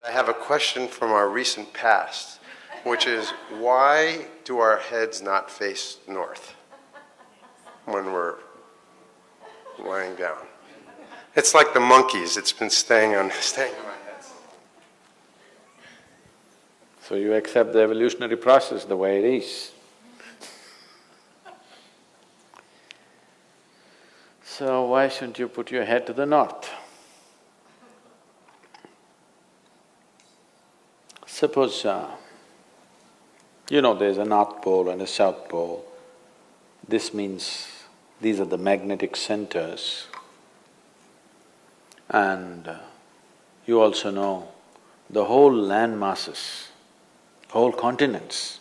I have a question from our recent past, which is, why do our heads not face north when we're lying down? It's like the monkeys, it's been staying on my heads. So you accept the evolutionary process the way it is. So why shouldn't you put your head to the north? Suppose, there's a North Pole and a South Pole. This means these are the magnetic centers. And you also know the whole land masses, whole continents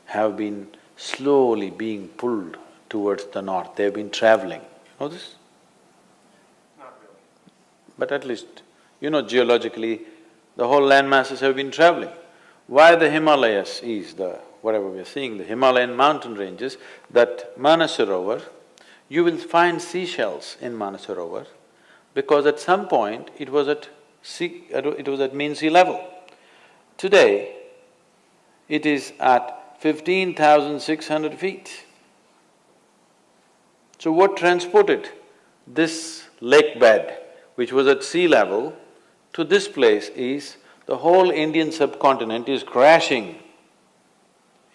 have been slowly being pulled towards the north. They've been traveling. Know this? Not really. But at least, geologically, the whole land masses have been traveling. Why the Himalayas is whatever we are seeing, the Himalayan mountain ranges, that Manasarovar, you will find seashells in Manasarovar because at some point it was at mean sea level. Today, it is at 15,600 feet. So what transported this lake bed, which was at sea level, to this place is the whole Indian subcontinent is crashing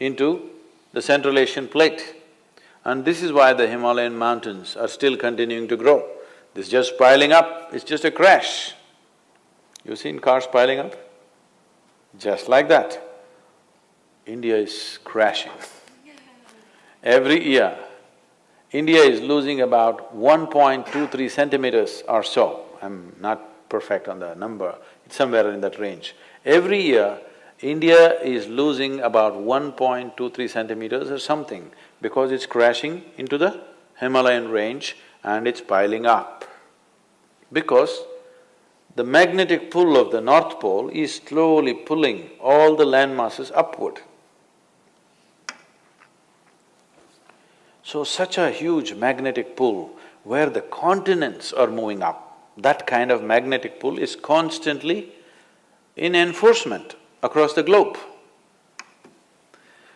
into the Central Asian plate. And this is why the Himalayan mountains are still continuing to grow. This is just piling up, it's just a crash. You've seen cars piling up? Just like that. India is crashing. Every year, India is losing about 1.23 centimeters or so. I'm not perfect on the number, it's somewhere in that range. Every year, India is losing about 1.23 centimeters or something because it's crashing into the Himalayan range and it's piling up. Because the magnetic pull of the North Pole is slowly pulling all the land masses upward. So such a huge magnetic pull where the continents are moving up, that kind of magnetic pull is constantly in enforcement across the globe.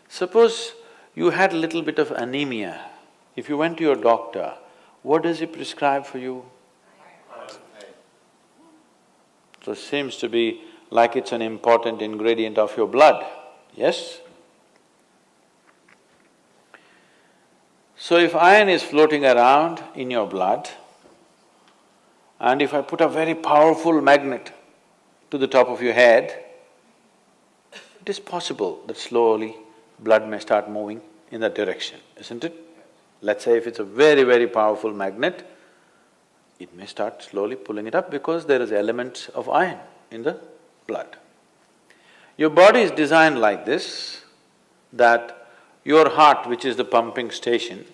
Suppose you had a little bit of anemia. If you went to your doctor, what does he prescribe for you? So it seems to be like it's an important ingredient of your blood, yes? So if iron is floating around in your blood, and if I put a very powerful magnet to the top of your head, it is possible that slowly blood may start moving in that direction, isn't it? Let's say if it's a very, very powerful magnet, it may start slowly pulling it up because there is elements of iron in the blood. Your body is designed like this, that your heart, which is the pumping station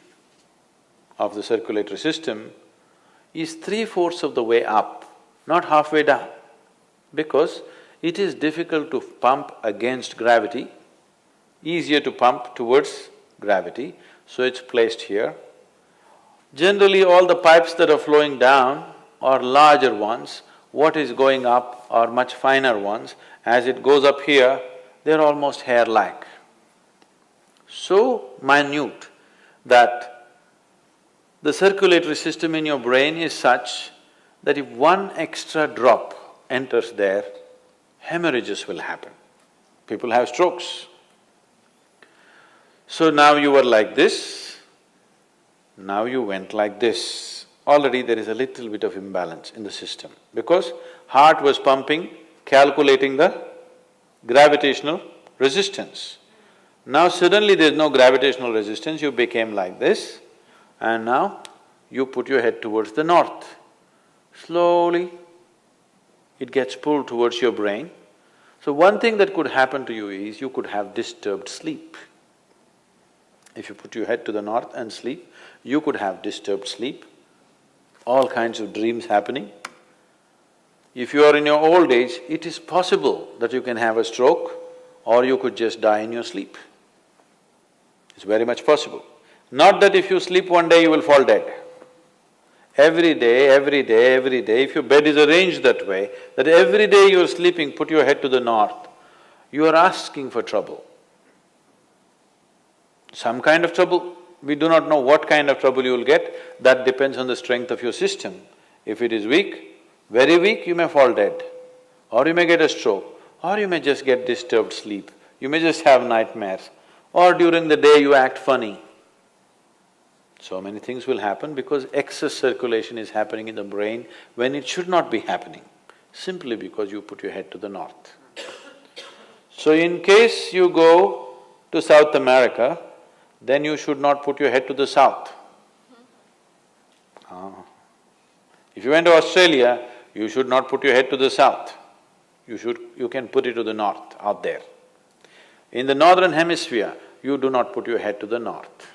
of the circulatory system, is 3/4 of the way up, not halfway down, because it is difficult to pump against gravity, easier to pump towards gravity, so it's placed here. Generally, all the pipes that are flowing down are larger ones, what is going up are much finer ones. As it goes up here, they're almost hair-like. So minute that the circulatory system in your brain is such that if one extra drop enters there, hemorrhages will happen. People have strokes. So now you were like this, now you went like this. Already there is a little bit of imbalance in the system because heart was pumping, calculating the gravitational resistance. Now suddenly there's no gravitational resistance, you became like this, and now you put your head towards the north. Slowly, it gets pulled towards your brain. So one thing that could happen to you is you could have disturbed sleep. If you put your head to the north and sleep, you could have disturbed sleep, all kinds of dreams happening. If you are in your old age, it is possible that you can have a stroke or you could just die in your sleep. It's very much possible. Not that if you sleep one day you will fall dead. every day, every day, every day, if your bed is arranged that way, that every day you're sleeping, put your head to the north, you are asking for trouble. Some kind of trouble, we do not know what kind of trouble you will get, that depends on the strength of your system. If it is weak, very weak, you may fall dead, or you may get a stroke, or you may just get disturbed sleep, you may just have nightmares, or during the day you act funny. So many things will happen because excess circulation is happening in the brain when it should not be happening, simply because you put your head to the north. So in case you go to South America, then you should not put your head to the south. If you went to Australia, you should not put your head to the south. You can put it to the north, out there. In the northern hemisphere, you do not put your head to the north.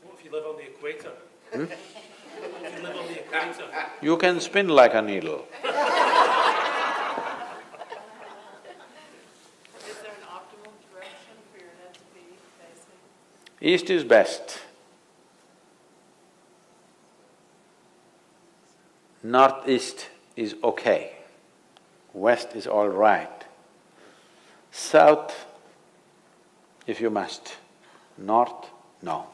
What if you live on the equator? If you live on the equator? You can spin like a needle. Is there an optimal direction for your head to be facing? East is best. Northeast is okay. West is all right. South, if you must. North, no.